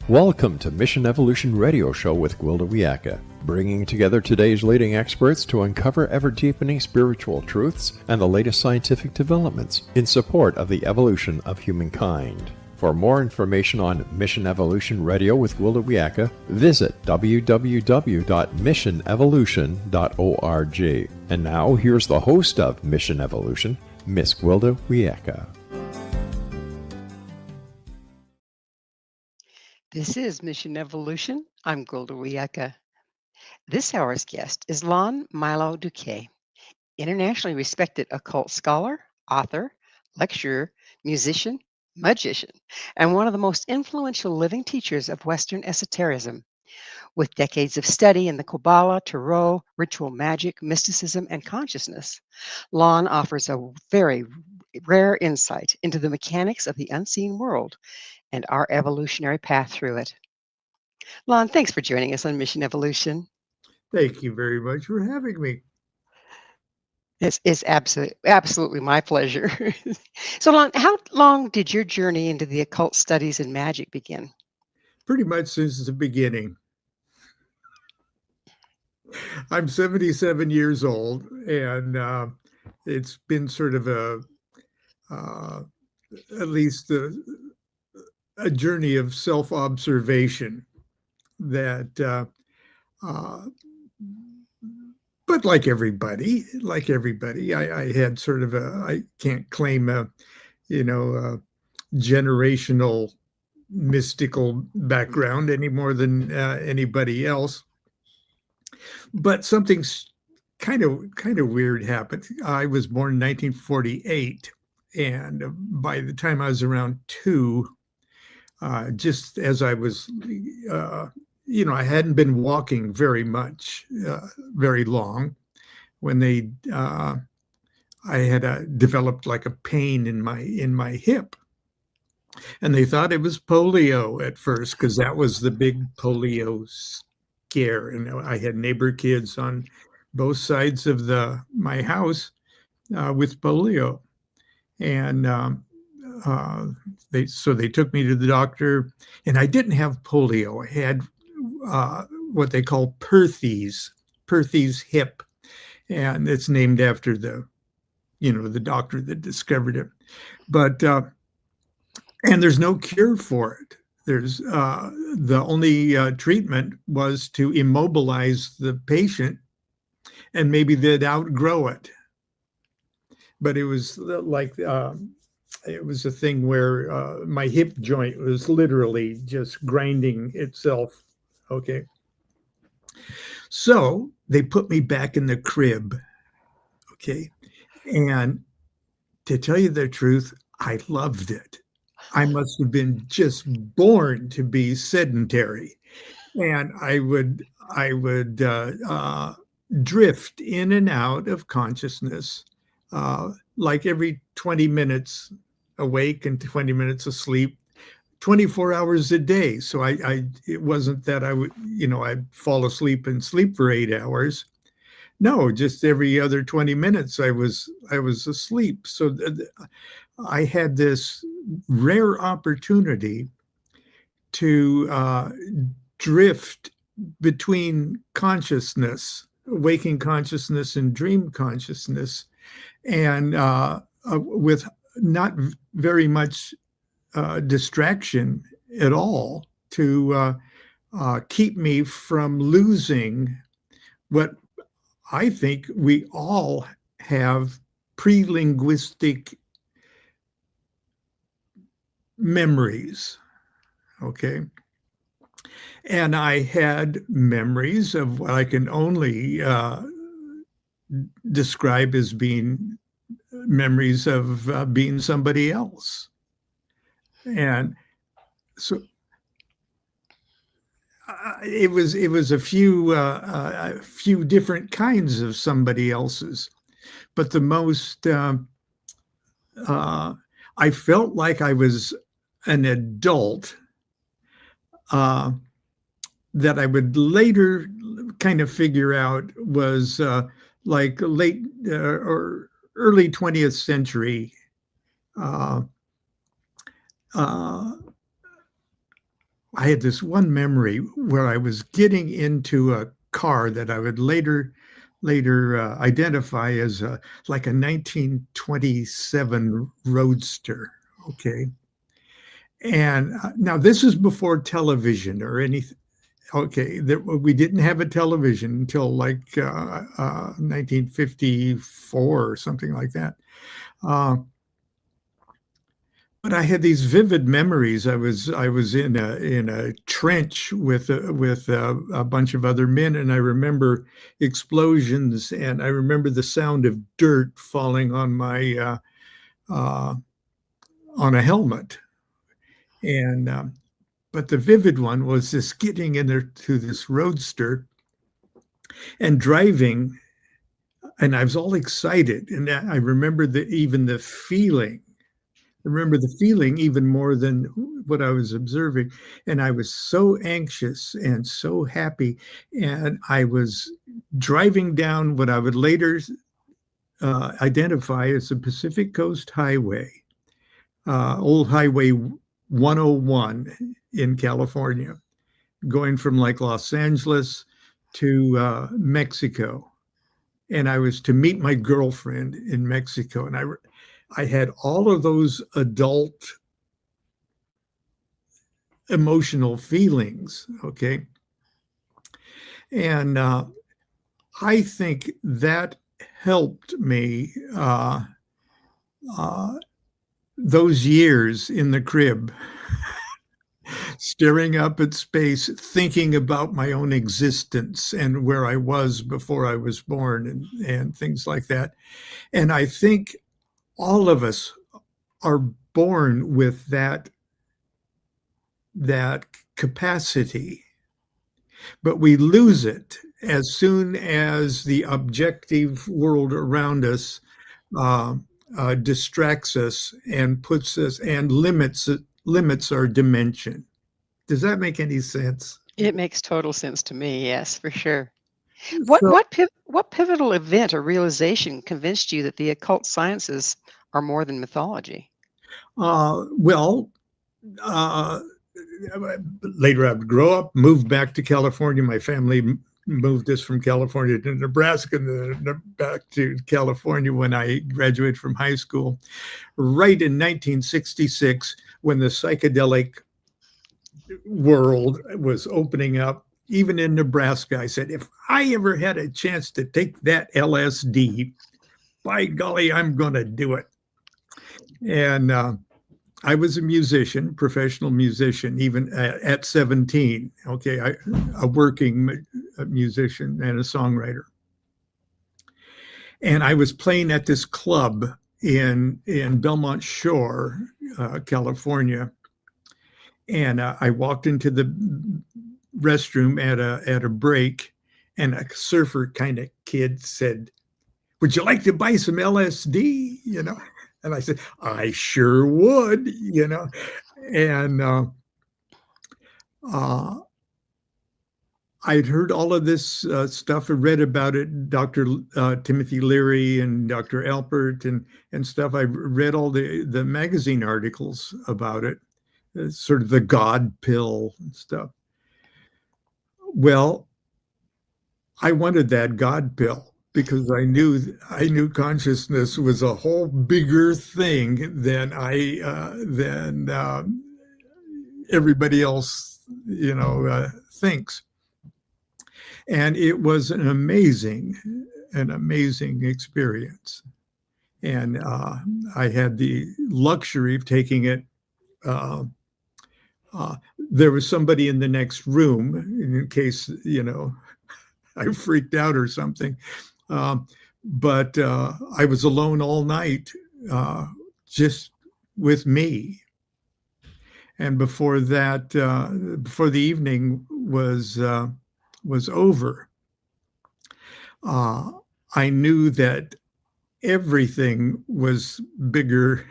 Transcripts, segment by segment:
Welcome to Mission Evolution Radio Show with Gwilda Wiyaka, bringing together today's leading experts to uncover ever-deepening spiritual truths and the latest scientific developments in support of the evolution of humankind. For more information on Mission Evolution Radio with Gwilda Wiyaka, visit www.missionevolution.org. And now, here's the host of Mission Evolution, Miss Gwilda Wiyaka. This is Mission Evolution. I'm Gwilda Wiyaka. This hour's guest is Lon Milo DuQuette, internationally respected occult scholar, author, lecturer, musician, magician, and one of the most influential living teachers of Western esotericism. With decades of study in the Qabalah, Tarot, ritual magic, mysticism, and consciousness, Lon offers a very rare insight into the mechanics of the unseen world and our evolutionary path through it. Lon, thanks for joining us on Mission Evolution. Thank you very much for having me. It's absolutely my pleasure. So, Lon, how long did your journey into the occult studies and magic begin? Pretty much since the beginning. I'm 77 years old, and it's been sort of at least a journey of self-observation that, but like everybody, I had sort of I can't claim a generational mystical background any more than anybody else. But something's kind of weird happened. I was born in 1948, and by the time I was around 2, just as I was, I hadn't been walking very much, very long, when I had developed like a pain in my hip, and they thought it was polio at first because that was the big polio scare, and I had neighbor kids on both sides of my house with polio, and they took me to the doctor, and I didn't have polio. I had what they call Perthes hip, and it's named after the doctor that discovered it. But and there's no cure for it. There's the only treatment was to immobilize the patient, and maybe they'd outgrow it. But it was like it was a thing where my hip joint was literally just grinding itself. Okay. So they put me back in the crib. Okay. And to tell you the truth, I loved it. I must have been just born to be sedentary. And I would drift in and out of consciousness, like every 20 minutes awake and 20 minutes asleep, 24 hours a day. So it wasn't that I would, I'd fall asleep and sleep for 8 hours. No, just every other 20 minutes I was asleep. So I had this rare opportunity to drift between consciousness, waking consciousness and dream consciousness, and with not very much distraction at all to keep me from losing what I think we all have pre-linguistic memories. Okay. And I had memories of what I can only describe as being memories of being somebody else. And so it was a few different kinds of somebody else's, but the most I felt like I was an adult that I would later kind of figure out was like late or early 20th century I had this one memory where I was getting into a car that I would later identify as like a 1927 Roadster. Okay. And now this is before television or anything. Okay, we didn't have a television until like 1954 or something like that. But I had these vivid memories. I was in a trench with a bunch of other men, and I remember explosions, and I remember the sound of dirt falling on my on a helmet. And but the vivid one was this getting in there to this Roadster and driving, and I was all excited, and I remember even the feeling. I remember the feeling even more than what I was observing, and I was so anxious and so happy, and I was driving down what I would later identify as the Pacific Coast Highway, old Highway 101 in California, going from like Los Angeles to Mexico. And I was to meet my girlfriend in Mexico. And I had all of those adult emotional feelings. Okay. And I think that helped me those years in the crib, staring up at space, thinking about my own existence and where I was before I was born and things like that. And I think all of us are born with that capacity, but we lose it as soon as the objective world around us distracts us and puts us and limits our dimension. Does that make any sense? It makes total sense to me. Yes, for sure. So, What pivotal event or realization convinced you that the occult sciences are more than mythology? well, later I would grow up, move back to California. My family moved us from California to Nebraska and then back to California when I graduated from high school. Right in 1966, when the psychedelic world was opening up, even in Nebraska, I said, if I ever had a chance to take that LSD, by golly, I'm going to do it. And I was a musician, professional musician, even at 17. Okay, a working musician and a songwriter. And I was playing at this club in Belmont Shore, California. And I walked into the restroom at a break, and a surfer kind of kid said, "Would you like to buy some LSD?" You know, and I said, "I sure would." You know, and I'd heard all of this stuff. I read about it, Dr. Timothy Leary and Dr. Alpert and stuff. I read all the magazine articles about it, sort of the God pill and stuff. Well, I wanted that God pill because I knew consciousness was a whole bigger thing than everybody else, thinks. And it was an amazing experience. And I had the luxury of taking it. There was somebody in the next room in case, I freaked out or something. But I was alone all night, just with me. And before that, before the evening was over, I knew that everything was bigger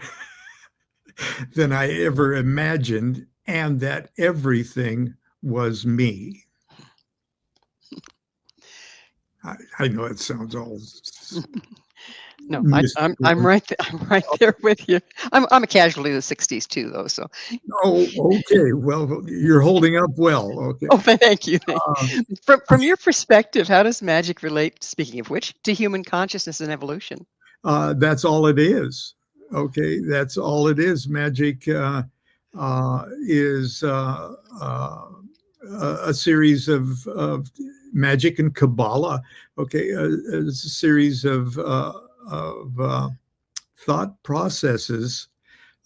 than I ever imagined, and that everything was me. I know it sounds all No, I'm mysticism. right. I'm right there with you. I'm a casualty of the '60s too, though. So, Oh, okay. Well, you're holding up well. Okay. oh, thank you. Uh, From your perspective, how does magic relate? Speaking of which, to human consciousness and evolution? that's all it is. Okay, that's all it is. Magic is a series of magic and Qabalah. Okay, it's a series of thought processes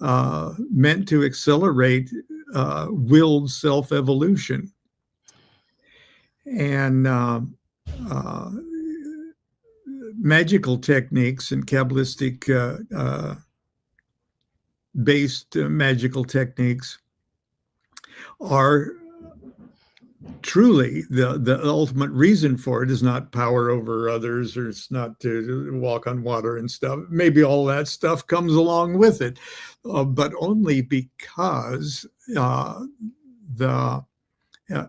meant to accelerate willed self-evolution. And uh, magical techniques and Kabbalistic based magical techniques are truly the ultimate reason for it is not power over others, or it's not to walk on water and stuff. Maybe all that stuff comes along with it, but only because the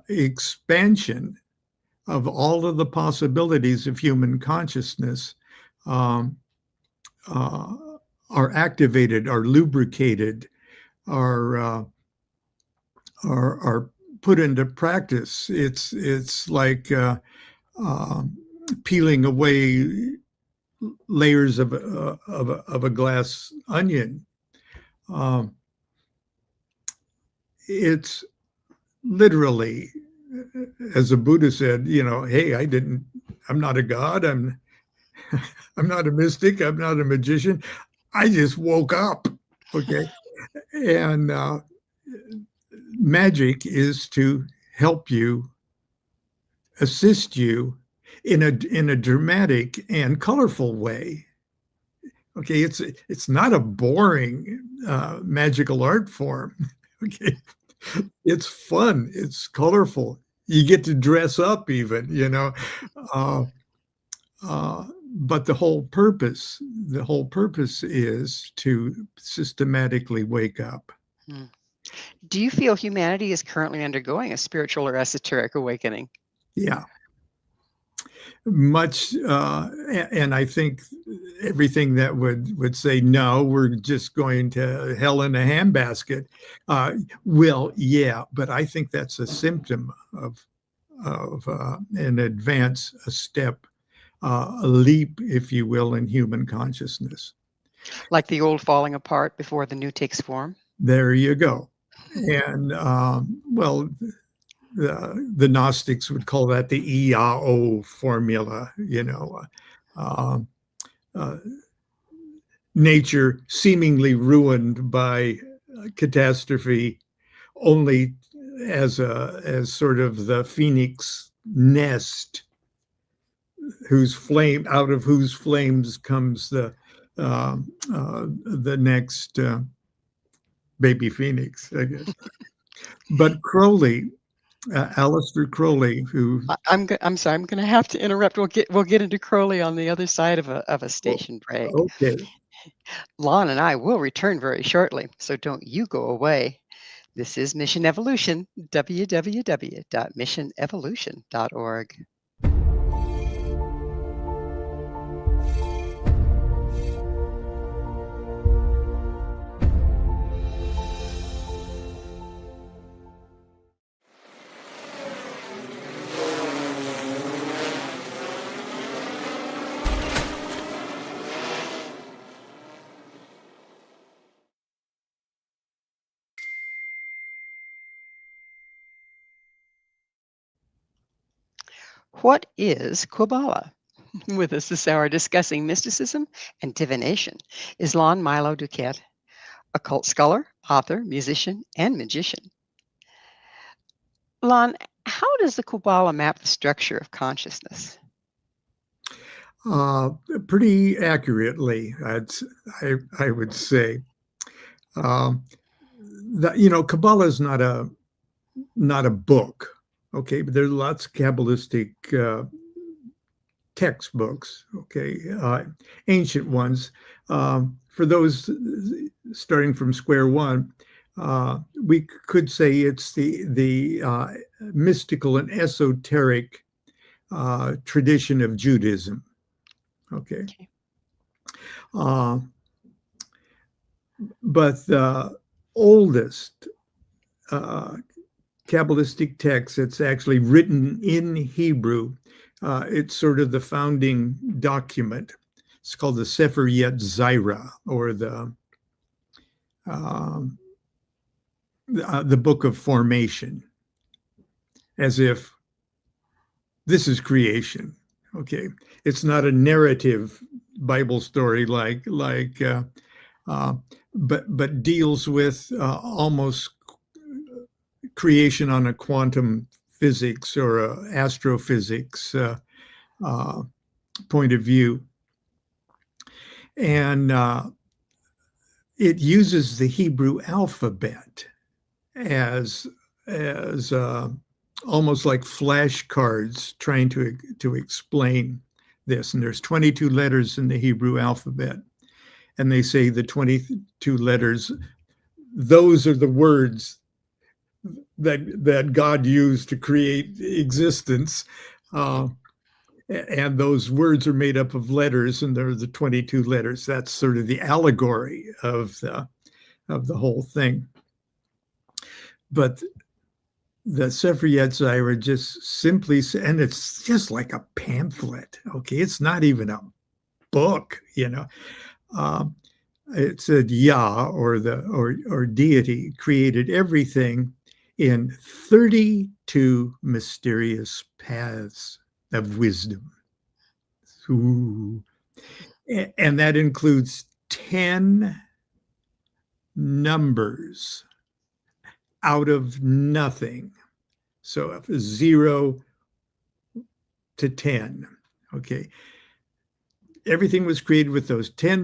expansion of all of the possibilities of human consciousness um, are activated, are lubricated, are are put into practice. It's like peeling away layers of a glass onion. It's literally, as the Buddha said, hey, I'm not a god. I'm not a mystic. I'm not a magician. I just woke up. Okay. And magic is to help you, assist you in a dramatic and colorful way. Okay, it's not a boring magical art form. Okay, it's fun. It's colorful. You get to dress up, even. Uh, but the whole purpose is to systematically wake up. Hmm. Do you feel humanity is currently undergoing a spiritual or esoteric awakening? Yeah, much, and I think everything that would say no, we're just going to hell in a handbasket. Well, yeah, but I think that's a symptom of an advance, a step, a leap, if you will, in human consciousness. Like the old falling apart before the new takes form? There you go. And well, the Gnostics would call that the EAO formula, um, uh, nature seemingly ruined by catastrophe, only as sort of the phoenix nest, out of whose flames comes the next baby phoenix, I guess. But Crowley, Aleister Crowley, who I'm sorry, I'm gonna have to interrupt. We'll get into Crowley on the other side of a station break. okay, Lon and I will return very shortly, so don't you go away. This is Mission Evolution, www.missionevolution.org. What is Qabalah? With us this hour discussing mysticism and divination is Lon Milo DuQuette, occult scholar, author, musician, and magician. Lon, how does the Kabbalah map the structure of consciousness? uh, pretty accurately, I would say. Um, that Kabbalah is not a book, okay, but there's lots of Kabbalistic textbooks, okay, ancient ones. For those starting from square one, we could say it's the mystical and esoteric tradition of Judaism. Okay. Okay. But the oldest Kabbalistic text that's actually written in Hebrew, it's sort of the founding document. It's called the Sefer Yetzirah, or the Book of Formation, as if this is creation. Okay, it's not a narrative Bible story but deals with almost creation on a quantum physics or a astrophysics point of view. And it uses the Hebrew alphabet as almost like flashcards trying to explain this. And there's 22 letters in the Hebrew alphabet. And they say the 22 letters, those are the words that God used to create existence. And those words are made up of letters, and they're the 22 letters. That's sort of the allegory of the whole thing. But the Sefer Yetzirah just simply, and it's just like a pamphlet. Okay, it's not even a book, you know. It said Yah, or deity, created everything in 32 mysterious paths of wisdom. Ooh. And that includes 10 numbers out of nothing. So 0 to 10. Okay. Everything was created with those 10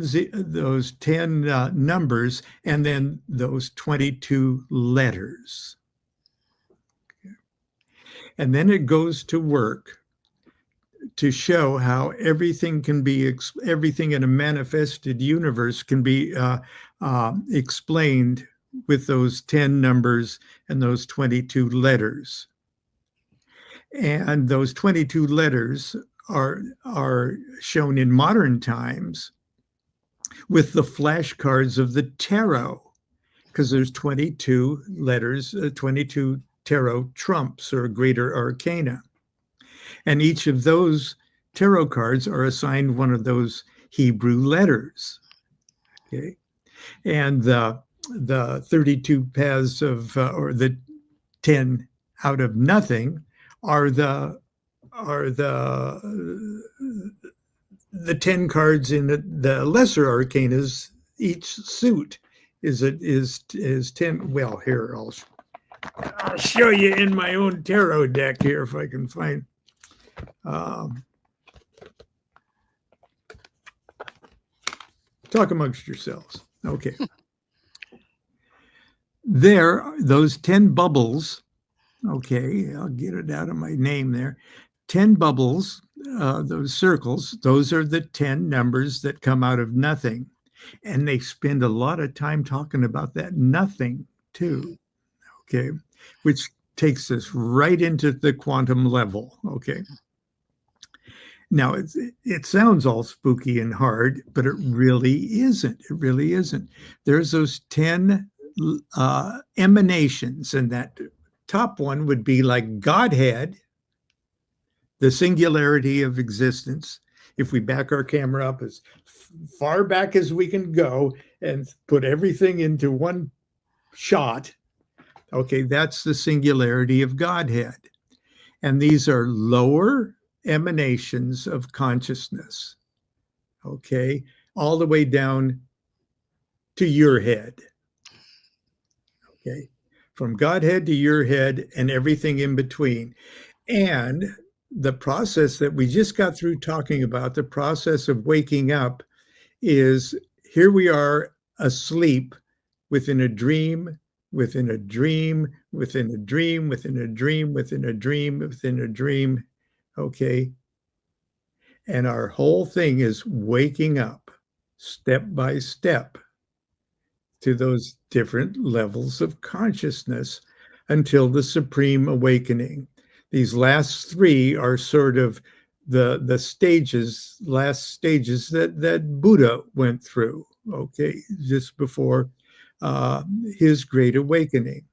numbers, and then those 22 letters. Okay. And then it goes to work to show how everything can be, everything in a manifested universe can be explained with those 10 numbers and those 22 letters. And those 22 letters are shown in modern times with the flashcards of the tarot, because there's 22 letters, 22 tarot trumps or greater arcana. And each of those tarot cards are assigned one of those Hebrew letters. Okay. And the 32 paths of, or the 10 out of nothing are the 10 cards in the lesser arcanas. Each suit is 10. Well, here, I'll show you in my own tarot deck here if I can find. Talk amongst yourselves. Okay. There, those 10 bubbles. Okay, I'll get it out of my name there. 10 bubbles, those circles, those are the 10 numbers that come out of nothing. And they spend a lot of time talking about that nothing too. Okay, which takes us right into the quantum level. Okay. Now, it sounds all spooky and hard, but it really isn't. It really isn't. There's those 10 emanations, and that top one would be like Godhead, the singularity of existence. If we back our camera up as far back as we can go and put everything into one shot, okay, that's the singularity of Godhead. And these are lower emanations of consciousness, okay, all the way down to your head, okay, from Godhead to your head and everything in between. And the process that we just got through talking about, the process of waking up, is here we are asleep within a dream, within a dream, within a dream, within a dream, within a dream, within a dream. Okay. And our whole thing is waking up step by step to those different levels of consciousness until the supreme awakening. These last three are sort of the stages, last stages that Buddha went through, okay, just before his great awakening.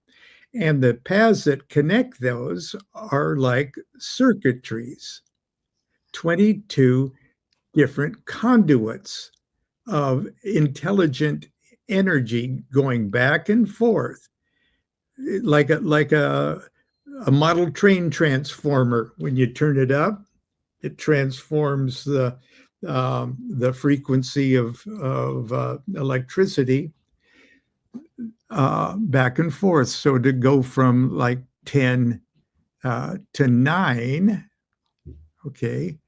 And the paths that connect those are like circuitries, 22 different conduits of intelligent energy going back and forth, like a model train transformer. When you turn it up, it transforms the frequency of electricity back and forth. So to go from like 10 to 9, okay,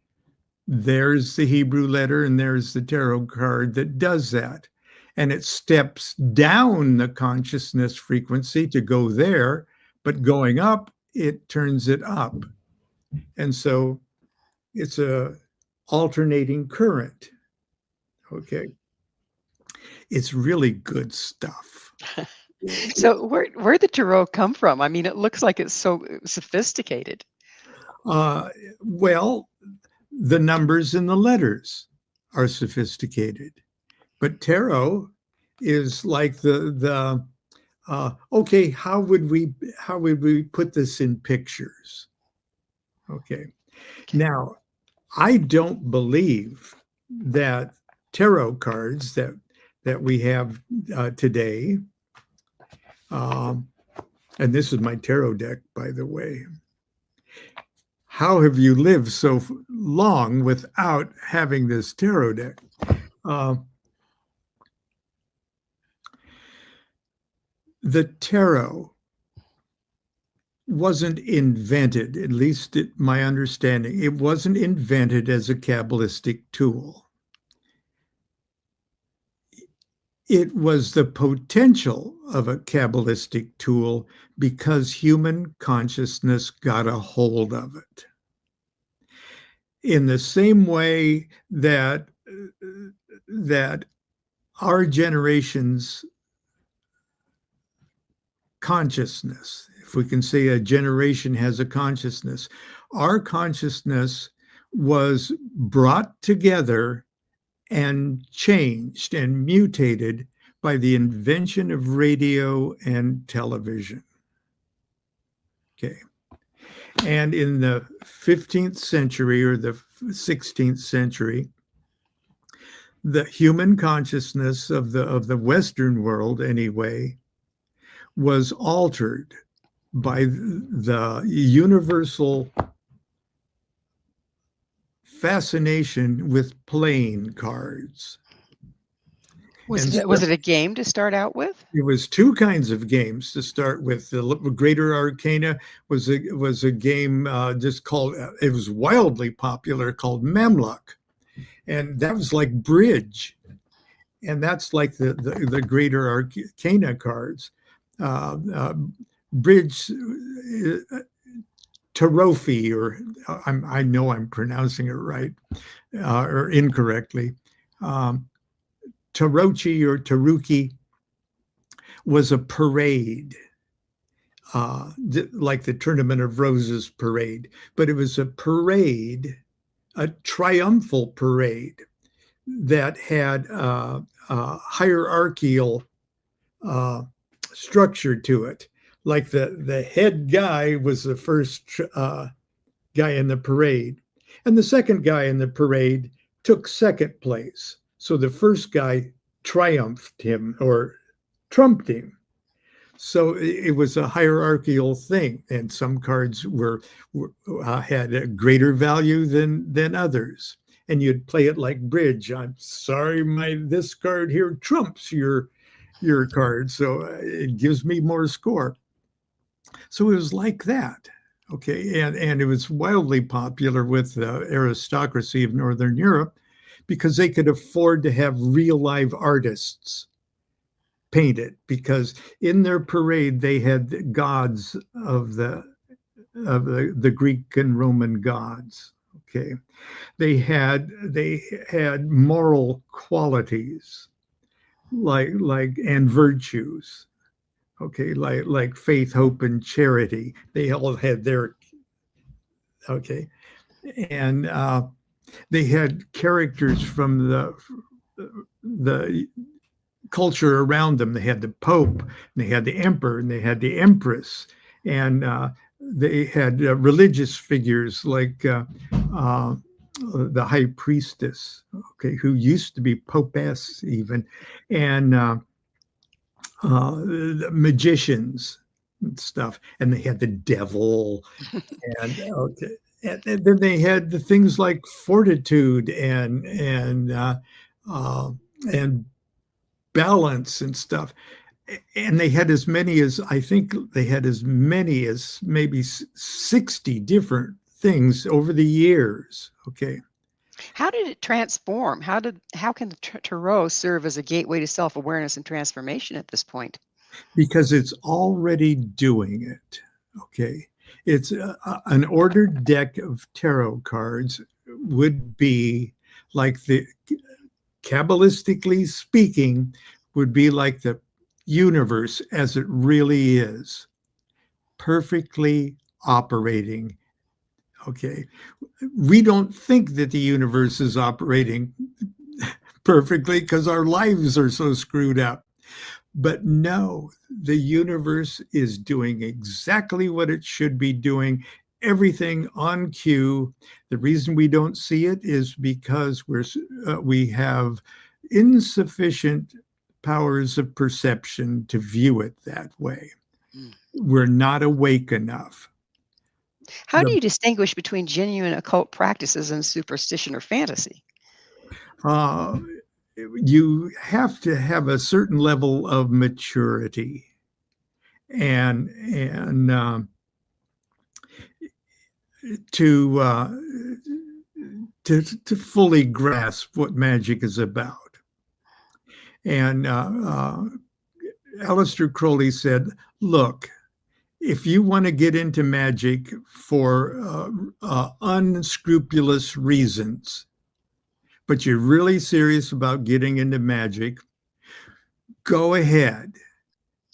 there's the Hebrew letter and there's the tarot card that does that. And it steps down the consciousness frequency to go there, but going up, it turns it up. And so it's a alternating current. Okay. It's really good stuff. So where'd the tarot come from? I mean, it looks like it's so sophisticated. Well, the numbers and the letters are sophisticated, but tarot is like the okay, how would we put this in pictures? Okay. Now, I don't believe that tarot cards that we have today, and this is my tarot deck, by the way. How have you lived so long without having this tarot deck? The tarot wasn't invented, at least my understanding, it wasn't invented as a Kabbalistic tool. It was the potential of a Kabbalistic tool because human consciousness got a hold of it. In the same way that our generation's consciousness, if we can say a generation has a consciousness, our consciousness was brought together and changed and mutated by the invention of radio and television. Okay. And in the 15th century or the 16th century, the human consciousness of the Western world, anyway, was altered by the universal fascination with playing cards. Was it a game to start out with? It was two kinds of games to start with. The Greater Arcana was a game just called, it was wildly popular, called Mamluk. And that was like bridge. And that's like the Greater Arcana cards. Bridge, Tarofi, or I know I'm pronouncing it right or incorrectly. Tarochi or Taruki was a parade, like the Tournament of Roses parade, but it was a parade, a triumphal parade that had a hierarchical structure to it. Like the head guy was the first guy in the parade, and the second guy in the parade took second place. So the first guy triumphed him or trumped him. So it was a hierarchical thing, and some cards had a greater value than others. And you'd play it like bridge. I'm sorry, this card here trumps your card, so it gives me more score. So it was like that. Okay, and it was wildly popular with the aristocracy of Northern Europe because they could afford to have real live artists paint it, because in their parade they had the gods of the Greek and Roman gods. Okay, they had moral qualities like and virtues. Okay, like faith, hope, and charity. They all had their, okay. and they had characters from the culture around them. They had the Pope, and they had the Emperor, and they had the Empress, and they had religious figures like the High Priestess, okay, who used to be Popess even, and the magicians and stuff, and they had the devil, and okay. And then they had the things like fortitude and balance and stuff. And they had as many as, I think they had as many as maybe 60 different things over the years. Okay. How did it transform? How can the tarot serve as a gateway to self-awareness and transformation at this point? Because it's already doing it. Okay. It's an ordered deck of tarot cards would be like Kabbalistically speaking, would be like the universe as it really is, perfectly operating. Okay. We don't think that the universe is operating perfectly because our lives are so screwed up. But no, the universe is doing exactly what it should be doing, everything on cue. The reason we don't see it is because we have insufficient powers of perception to view it that way. We're not awake enough. How do you distinguish between genuine occult practices and superstition or fantasy? You have to have a certain level of maturity and to fully grasp what magic is about. And Aleister Crowley said, look, if you want to get into magic for unscrupulous reasons, but you're really serious about getting into magic, go ahead.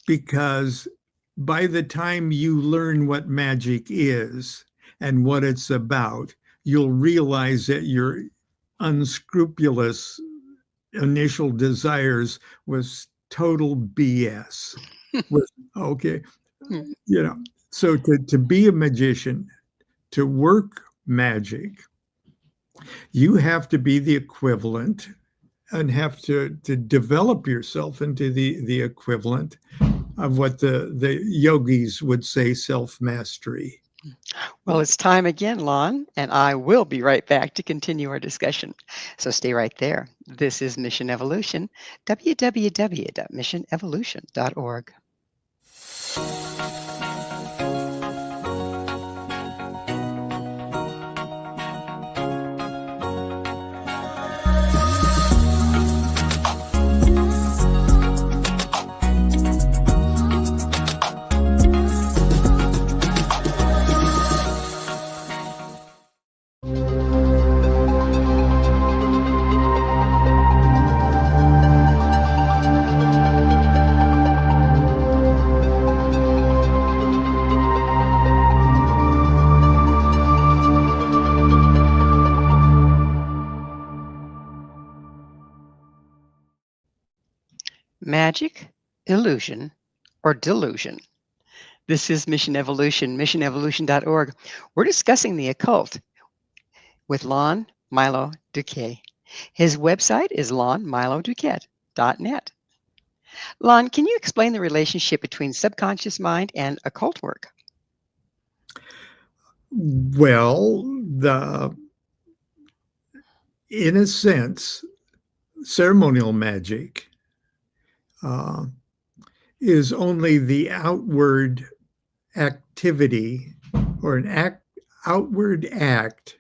Because by the time you learn what magic is and what it's about, you'll realize that your unscrupulous initial desires was total BS. Okay. You know, so to be a magician, to work magic, you have to be the equivalent and have to develop yourself into the equivalent of what the yogis would say self-mastery. Well, it's time again, Lon, and I will be right back to continue our discussion. So stay right there. This is Mission Evolution, www.missionevolution.org. Magic, illusion, or delusion. This is Mission Evolution, missionevolution.org. We're discussing the occult with Lon Milo DuQuette. His website is lonmiloduquette.net. Lon, can you explain the relationship between subconscious mind and occult work? Well, in a sense, ceremonial magic is only the outward activity or an outward act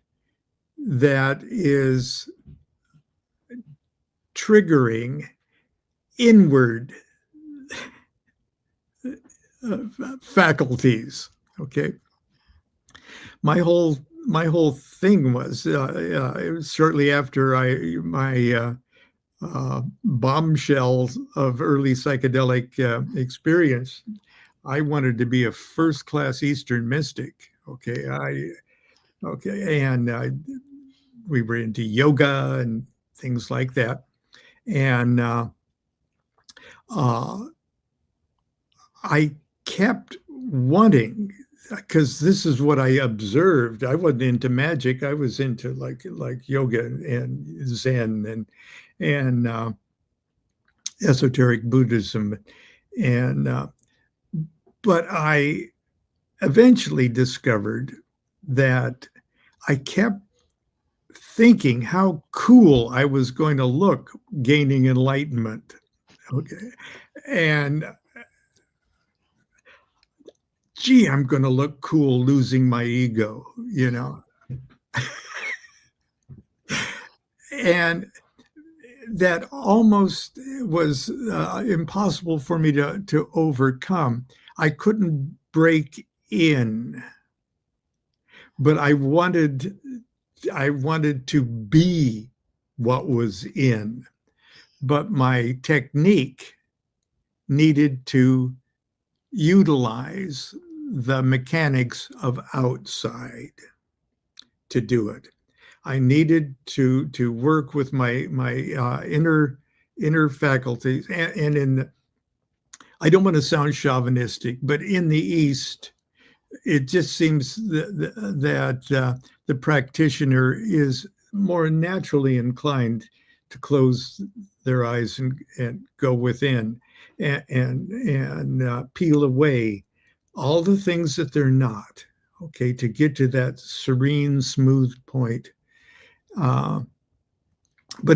that is triggering inward faculties. Okay. My whole thing was it was shortly after my bombshells of early psychedelic experience. I wanted to be a first-class Eastern mystic. Okay, Okay, and we were into yoga and things like that. And I kept wanting, because this is what I observed. I wasn't into magic. I was into like yoga and Zen and esoteric Buddhism, and but I eventually discovered that I kept thinking how cool I was going to look gaining enlightenment. Okay. And gee, I'm going to look cool losing my ego, you know. And that almost was impossible for me to overcome. I couldn't break in, but I wanted to be what was in. But my technique needed to utilize the mechanics of outside to do it. I needed to work with my inner faculties, and in, I don't want to sound chauvinistic, but in the East, it just seems that the practitioner is more naturally inclined to close their eyes and go within and peel away all the things that they're not, okay, to get to that serene, smooth point. But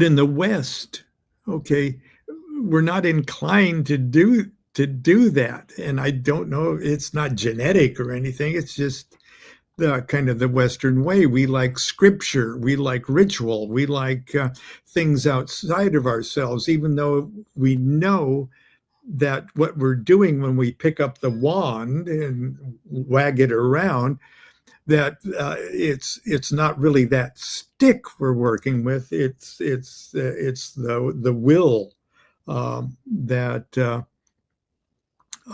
in the West, okay, we're not inclined to do that. And I don't know, it's not genetic or anything. It's just the kind of the Western way. We like scripture, we like ritual, we like things outside of ourselves, even though we know that what we're doing when we pick up the wand and wag it around, that it's not really that stick we're working with. It's the will that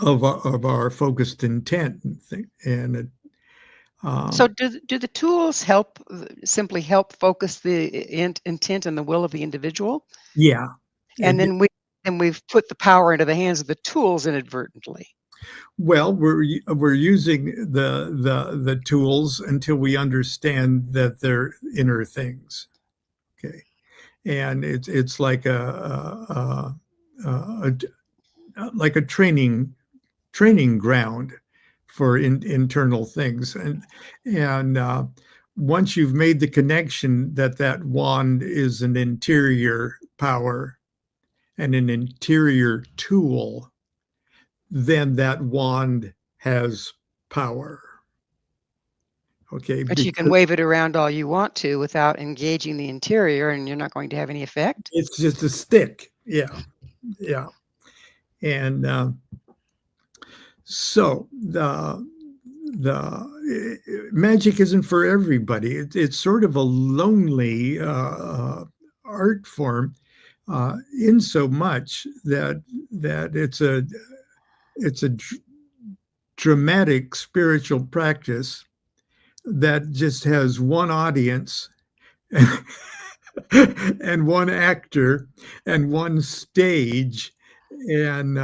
of our focused intent and So do the tools simply help focus the intent and the will of the individual? yeah. And then we've put the power into the hands of the tools inadvertently. Well, we're using the tools until we understand that they're inner things. Okay, and it's like a like a training ground for internal things, and once you've made the connection that that wand is an interior power and an interior tool, then that wand has power. Okay, But you can wave it around all you want to without engaging the interior, and you're not going to have any effect. it's just a stick. Yeah, yeah, and so the magic isn't for everybody. It's sort of a lonely art form, in so much that it's a dramatic spiritual practice that just has one audience and one actor and one stage and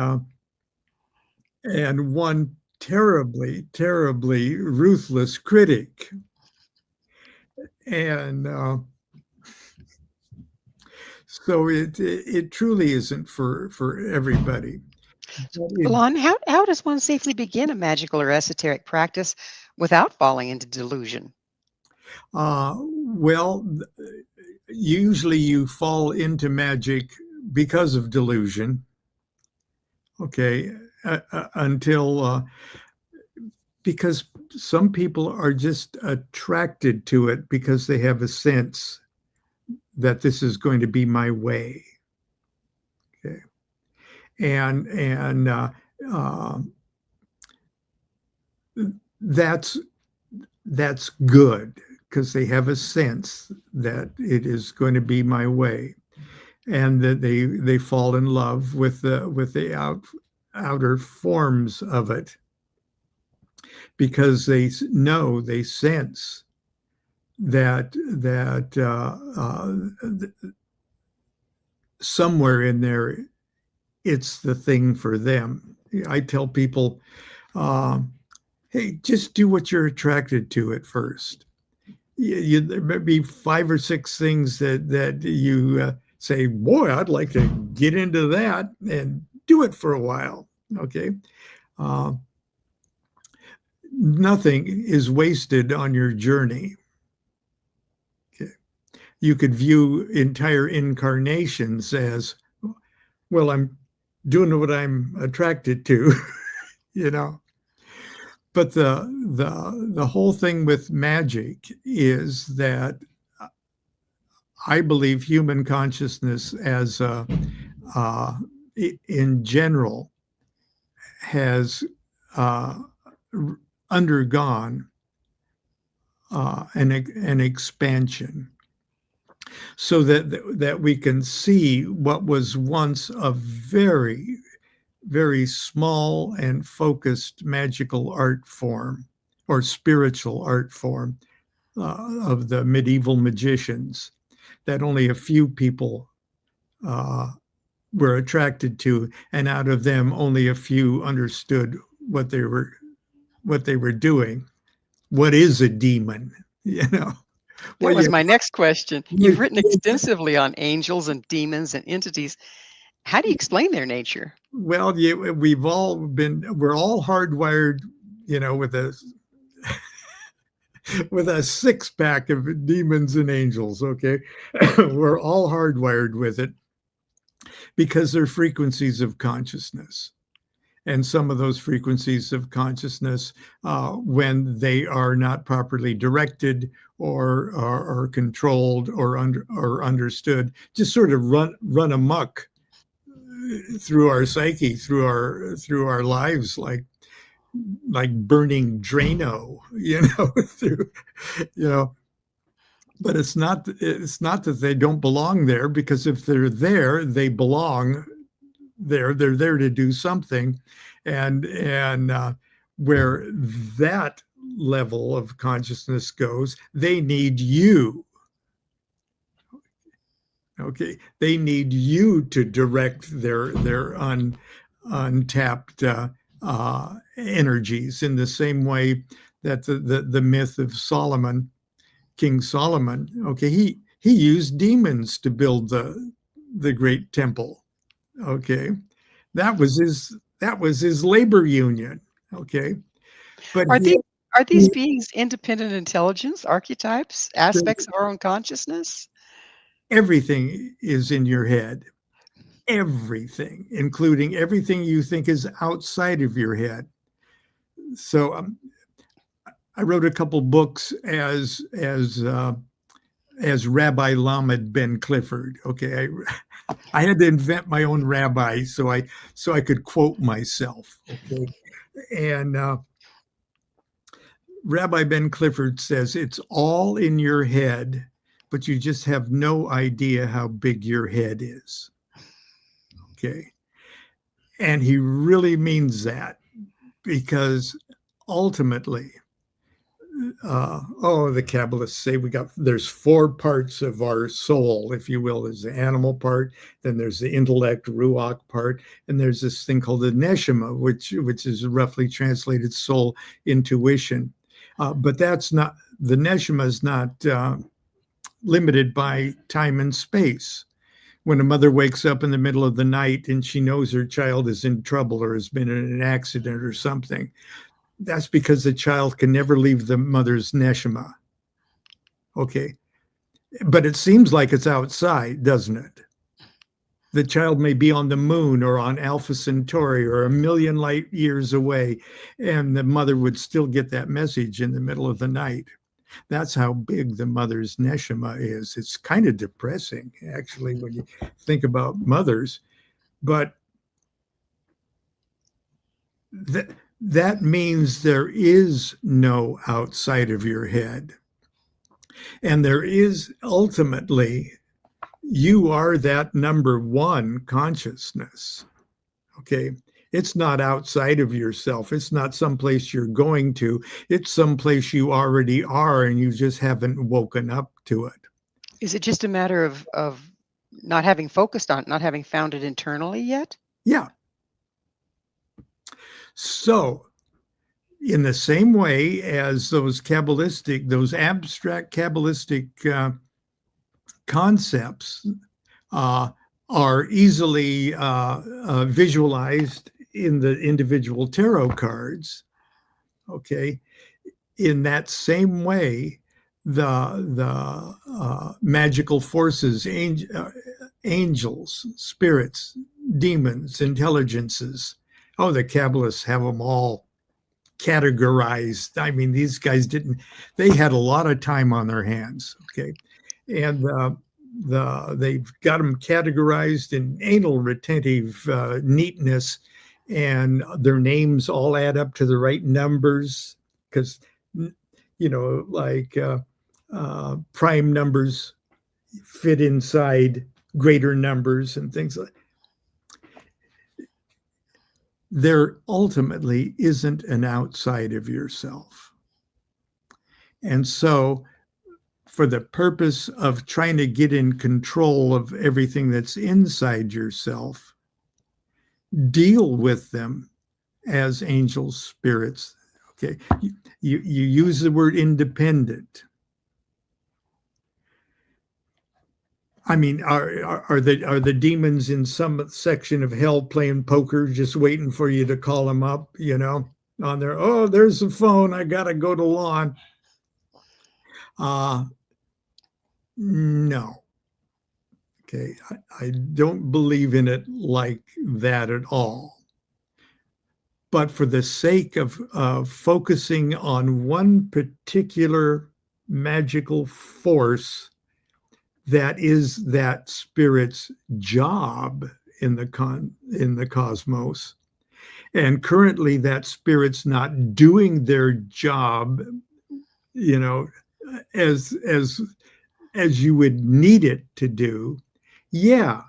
one terribly, terribly ruthless critic. And so it truly isn't for everybody. Lon, how does one safely begin a magical or esoteric practice without falling into delusion? Well, usually you fall into magic because of delusion. Okay, until because some people are just attracted to it because they have a sense that this is going to be my way. Okay, and that's good because they have a sense that it is going to be my way, and that they fall in love with the outer forms of it because they know, they sense that somewhere in there, it's the thing for them. I tell people, hey, just do what you're attracted to at first. There may be 5 or 6 things that you say, boy, I'd like to get into that, and do it for a while. Okay. Nothing is wasted on your journey. Okay. You could view entire incarnations as, well, I'm doing what I'm attracted to, you know. But the whole thing with magic is that I believe human consciousness as in general has undergone an expansion, so that we can see what was once a very, very small and focused magical art form or spiritual art form of the medieval magicians, that only a few people were attracted to, and out of them only a few understood what they were doing. What is a demon? That was my next question. You've written extensively on angels and demons and entities. How do you explain their nature? Well, we're all hardwired, with a 6-pack of demons and angels. Okay. We're all hardwired with it because they're frequencies of consciousness. And some of those frequencies of consciousness, when they are not properly directed or controlled or understood, just sort of run amok through our psyche, through our lives, like burning Drano, But it's not that they don't belong there, because if they're there, they belong there. They're there to do something, and where that level of consciousness goes, they need you. Okay, they need you to direct their untapped energies, in the same way that the myth of Solomon, King Solomon. Okay, he used demons to build the great temple. Okay, that was his labor union. Okay, but are these beings independent intelligence, archetypes, aspects of our own consciousness? Everything is in your head. Everything, including everything you think is outside of your head. So I wrote a couple books as Rabbi Lamed Ben Clifford. Okay, I had to invent my own rabbi so I could quote myself. Okay, and Rabbi Ben Clifford says, it's all in your head, but you just have no idea how big your head is. Okay. And he really means that, because ultimately, the Kabbalists say there's 4 parts of our soul, if you will. There's the animal part, then there's the intellect, ruach part, and there's this thing called the neshama, which is roughly translated soul, intuition. But that's not, the neshama is not limited by time and space. When a mother wakes up in the middle of the night and she knows her child is in trouble or has been in an accident or something, that's because the child can never leave the mother's neshama. Okay. But it seems like it's outside, doesn't it? The child may be on the moon or on Alpha Centauri or a million light years away, and the mother would still get that message in the middle of the night. That's how big the mother's neshama is. It's kind of depressing, actually, when you think about mothers. But that means there is no outside of your head. And there is, ultimately, you are that number one consciousness. Okay. It's not outside of yourself. It's not someplace you're going to. It's someplace you already are, and you just haven't woken up to it. Is it just a matter of not having focused on it, not having found it internally yet? Yeah. So, in the same way as those abstract Kabbalistic concepts are easily visualized in the individual tarot cards, okay, in that same way, the magical forces, angels, spirits, demons, intelligences, oh, the Kabbalists have them all categorized. I mean, these guys they had a lot of time on their hands, okay? And they've got them categorized in anal retentive neatness, and their names all add up to the right numbers because, like prime numbers fit inside greater numbers and things like that. There ultimately isn't an outside of yourself. And so, for the purpose of trying to get in control of everything that's inside yourself, deal with them as angels, spirits. Okay, you use the word independent. I mean, are the demons in some section of hell playing poker, just waiting for you to call them up? On their, oh, there's the phone. I gotta go to Lon. No. Okay, I don't believe in it like that at all. But for the sake of focusing on one particular magical force that is that spirit's job in the cosmos, and currently that spirit's not doing their job, as you would need it to do, yeah,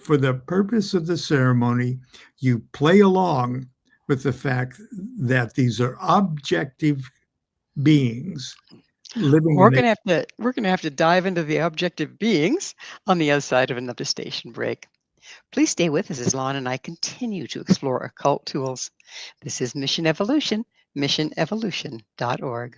for the purpose of the ceremony, you play along with the fact that these are objective beings living. We're gonna have to dive into the objective beings on the other side of another station break. Please stay with us as Lon and I continue to explore occult tools. This is Mission Evolution, missionevolution.org.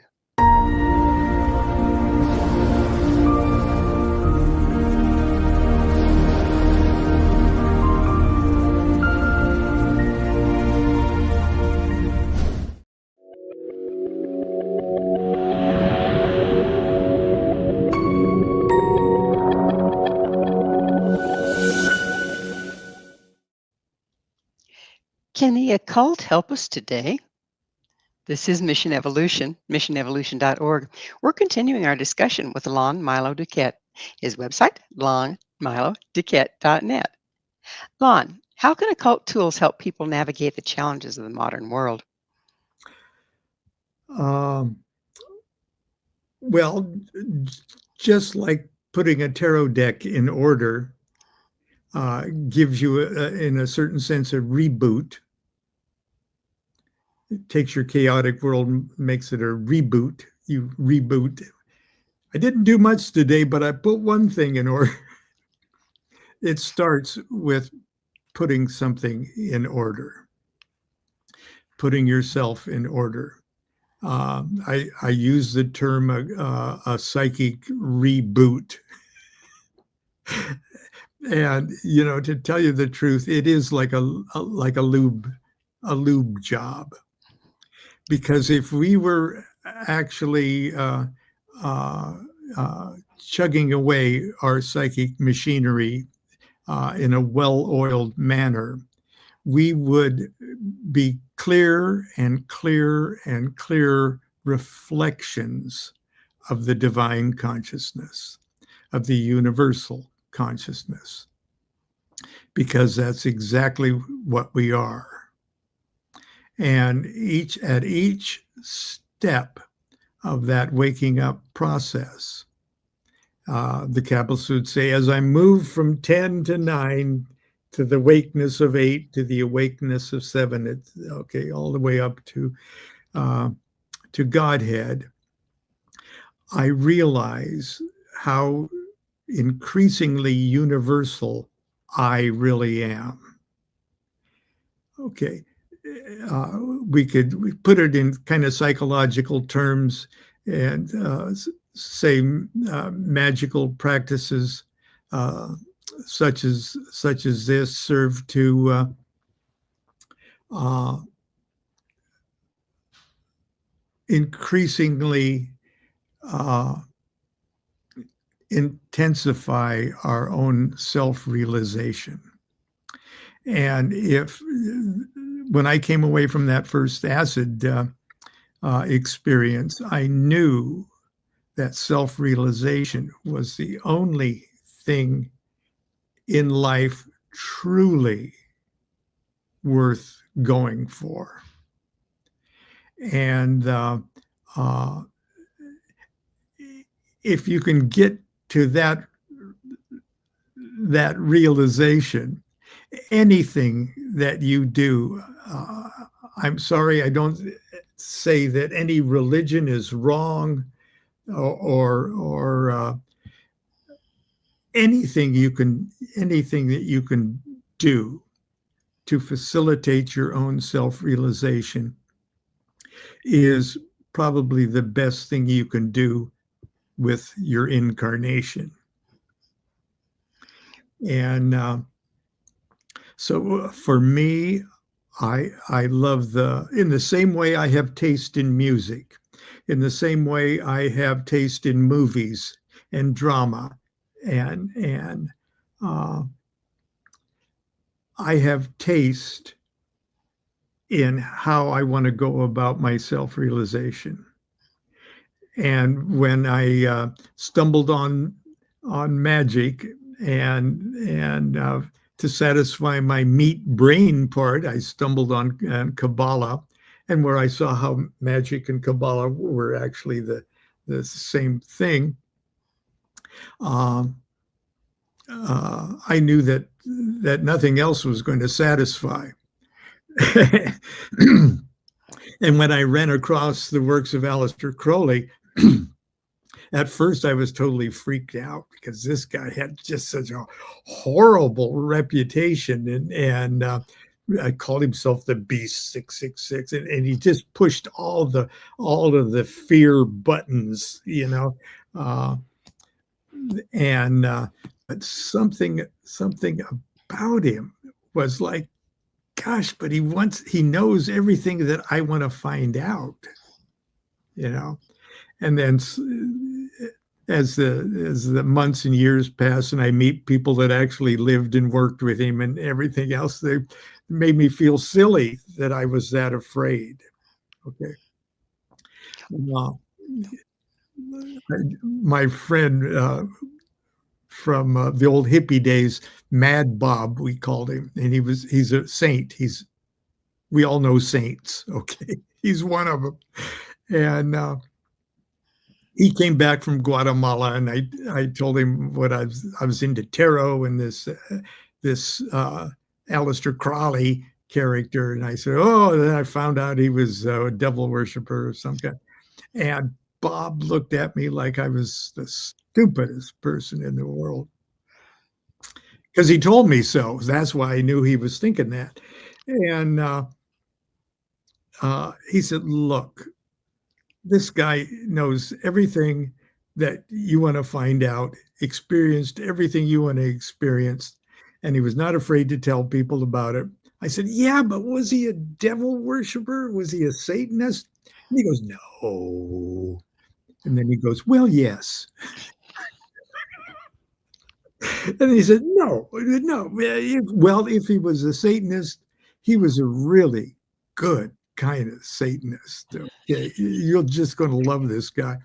Can the occult help us today? This is Mission Evolution, missionevolution.org. We're continuing our discussion with Lon Milo DuQuette. His website, lonmiloduquette.net. Lon, how can occult tools help people navigate the challenges of the modern world? Well, just like putting a tarot deck in order gives you, in a certain sense, a reboot. It takes your chaotic world and makes it a reboot. You reboot. I didn't do much today, but I put one thing in order. It starts with putting something in order, putting yourself in order. I use the term a psychic reboot. And, to tell you the truth, it is like a lube job. Because if we were actually chugging away our psychic machinery in a well-oiled manner, we would be clear and clear and clear reflections of the divine consciousness, of the universal consciousness, because that's exactly what we are. And at each step of that waking up process, the Kabbalists would say, as I move from 10 to 9, to the wakeness of 8, to the awakeness of 7. It's okay, all the way up to Godhead. I realize how increasingly universal I really am. Okay, we put it in kind of psychological terms and say magical practices such as this serve to increasingly intensify our own self-realization. And when I came away from that first acid experience, I knew that self-realization was the only thing in life truly worth going for. And if you can get to that realization, anything that you do, I'm sorry, I don't say that any religion is wrong or anything that you can do to facilitate your own self-realization is probably the best thing you can do with your incarnation. And so for me, I love in the same way I have taste in music, in the same way I have taste in movies and drama, and I have taste in how I want to go about my self-realization. And when I stumbled on Magick and to satisfy my meat brain part, I stumbled on Qabalah, and where I saw how Magick and Qabalah were actually the same thing. I knew that nothing else was going to satisfy. And when I ran across the works of Aleister Crowley, at first I was totally freaked out because this guy had just such a horrible reputation, and I called himself the Beast 666, and he just pushed all of the fear buttons, you know, but something about him was like, gosh, but he knows everything that I want to find out, you know. And then as the months and years pass and I meet people that actually lived and worked with him and everything else, they made me feel silly that I was that afraid. Okay. My friend from the old hippie days, Mad Bob, we called him, and he's a saint. We all know saints. Okay. He's one of them. And he came back from Guatemala, and I told him what I was into tarot and this Aleister Crowley character, and I said, oh, then I found out he was a devil worshiper of some kind. And Bob looked at me like I was the stupidest person in the world, because he told me so. That's why I knew he was thinking that. And he said, look, this guy knows everything that you want to find out, experienced everything you want to experience, and he was not afraid to tell people about it. I said, yeah, but was he a devil worshiper? Was he a Satanist? And he goes, no. And then he goes, well, yes. And he said, no. Well, if he was a Satanist, he was a really good kind of Satanist. Okay, you're just going to love this guy.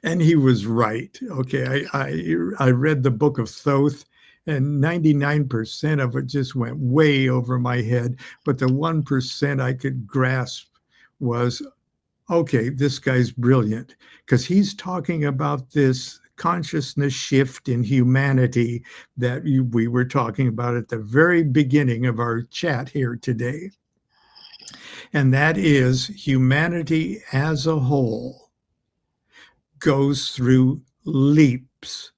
And he was right. Okay, I read the Book of Thoth, and 99% of it just went way over my head. But the 1% I could grasp was, okay, this guy's brilliant, because he's talking about this consciousness shift in humanity that we were talking about at the very beginning of our chat here today. And that is humanity as a whole goes through leaps,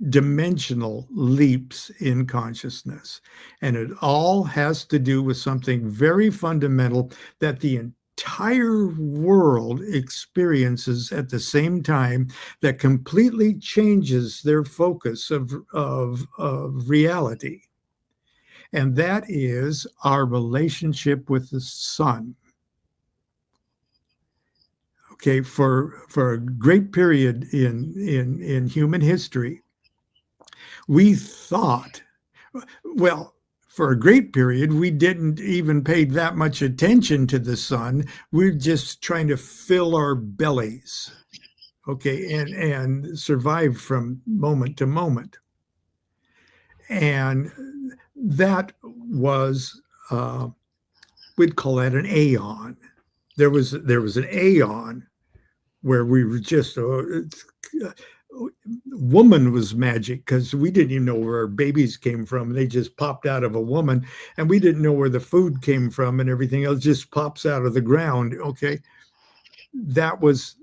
dimensional leaps in consciousness. And it all has to do with something very fundamental that the entire world experiences at the same time, that completely changes their focus of reality. And that is our relationship with the sun. Okay, for a great period in human history, we thought, well, for a great period, we didn't even pay that much attention to the sun. We're just trying to fill our bellies, okay, and survive from moment to moment. And that was, we'd call that an aeon. There was an aeon where we were just, woman was magic, because we didn't even know where our babies came from. They just popped out of a woman, and we didn't know where the food came from, and everything else just pops out of the ground. Okay, that was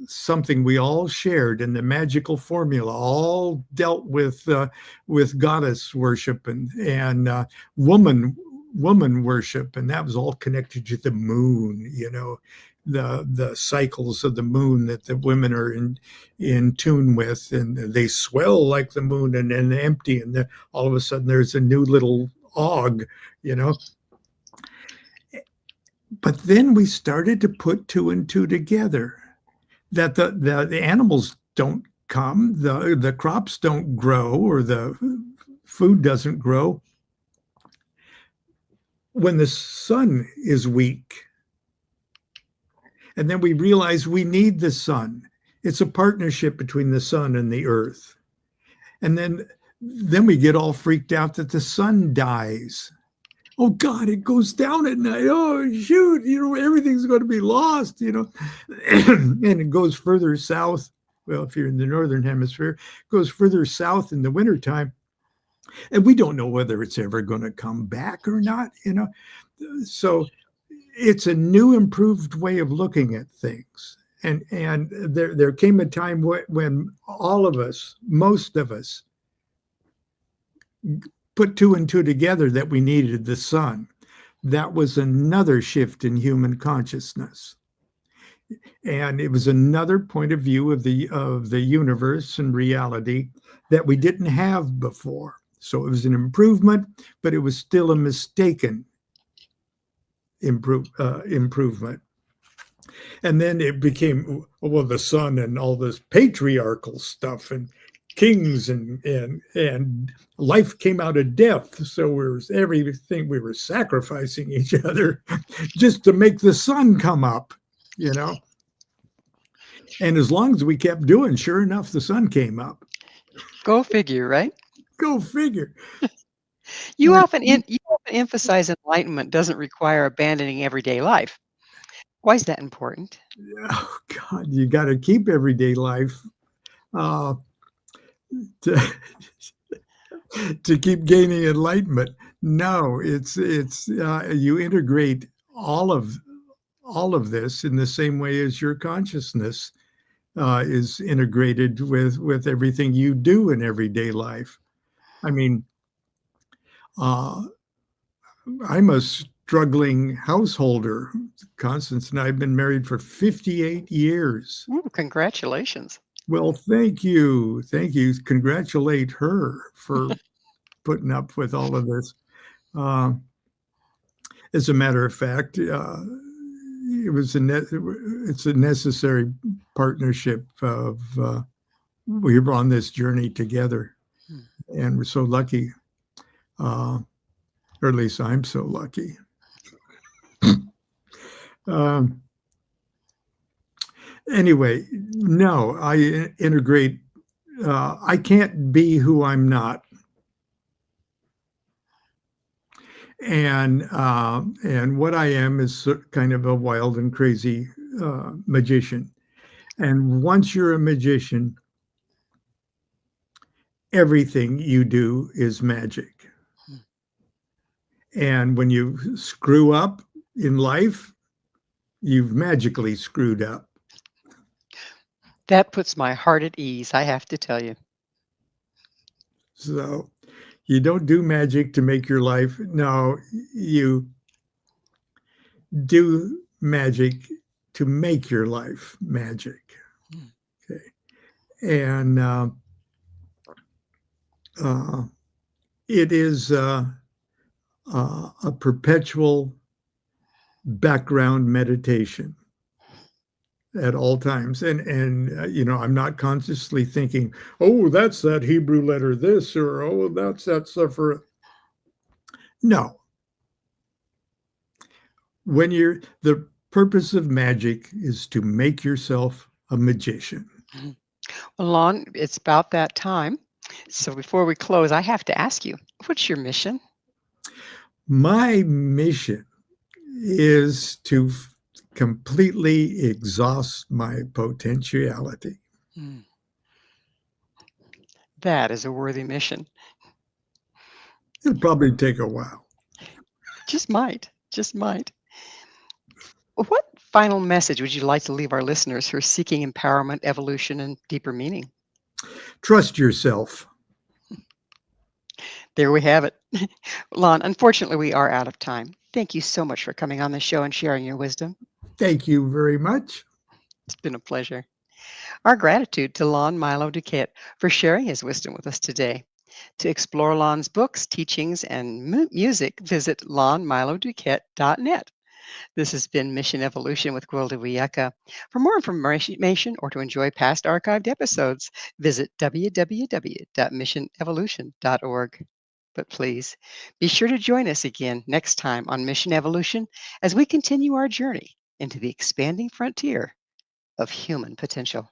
something we all shared, and the magical formula all dealt with goddess worship and woman worship, and that was all connected to the moon. The cycles of the moon that the women are in tune with, and they swell like the moon and then empty, and all of a sudden there's a new little og. But then we started to put two and two together, that the animals don't come, the crops don't grow, or the food doesn't grow when the sun is weak. And then we realize we need the sun. It's a partnership between the sun and the earth. And then we get all freaked out that the sun dies. Oh God, it goes down at night. Oh shoot, everything's going to be lost, and it goes further south. Well, if you're in the northern hemisphere, it goes further south in the wintertime. And we don't know whether it's ever going to come back or not, So it's a new, improved way of looking at things. And there came a time when all of us, most of us, put two and two together, that we needed the sun. That was another shift in human consciousness. And it was another point of view of the universe and reality that we didn't have before. So it was an improvement, but it was still a mistaken improvement. And then it became, well, the sun and all this patriarchal stuff and kings and life came out of death. So everything, we were sacrificing each other just to make the sun come up, And as long as we kept doing, sure enough, the sun came up. Go figure, right? Go figure. You often emphasize enlightenment doesn't require abandoning everyday life. Why is that important? Oh God, you got to keep everyday life to keep gaining enlightenment. No, it's you integrate all of this in the same way as your consciousness is integrated with everything you do in everyday life. I mean, I'm a struggling householder. Constance and I have been married for 58 years. Ooh, congratulations. Well, thank you. Thank you. Congratulate her for putting up with all of this. As a matter of fact, it's a necessary partnership of we were on this journey together, and we're so lucky. Or at least I'm so lucky. Anyway, no, I integrate. I can't be who I'm not. And what I am is kind of a wild and crazy magician. And once you're a magician, everything you do is magic. And when you screw up in life, you've magically screwed up. That puts my heart at ease, I have to tell you. So you don't do magic to make your life. No, you do magic to make your life magic. Okay. And it is a perpetual background meditation at all times. And you know, I'm not consciously thinking, oh, that's that Hebrew letter this, or oh, that's that stuff. No. When the purpose of magic is to make yourself a magician. Well, Lon, it's about that time. So before we close, I have to ask you, what's your mission? My mission is to completely exhaust my potentiality. That is a worthy mission. It'll probably take a while. Just might. What final message would you like to leave our listeners who are seeking empowerment, evolution, and deeper meaning? Trust yourself. There we have it. Lon, unfortunately, we are out of time. Thank you so much for coming on the show and sharing your wisdom. Thank you very much. It's been a pleasure. Our gratitude to Lon Milo DuQuette for sharing his wisdom with us today. To explore Lon's books, teachings, and music, visit lonmiloduquette.net. This has been Mission Evolution with Gwilda Wiyaka. For more information or to enjoy past archived episodes, visit www.missionevolution.org. But please be sure to join us again next time on Mission Evolution as we continue our journey into the expanding frontier of human potential.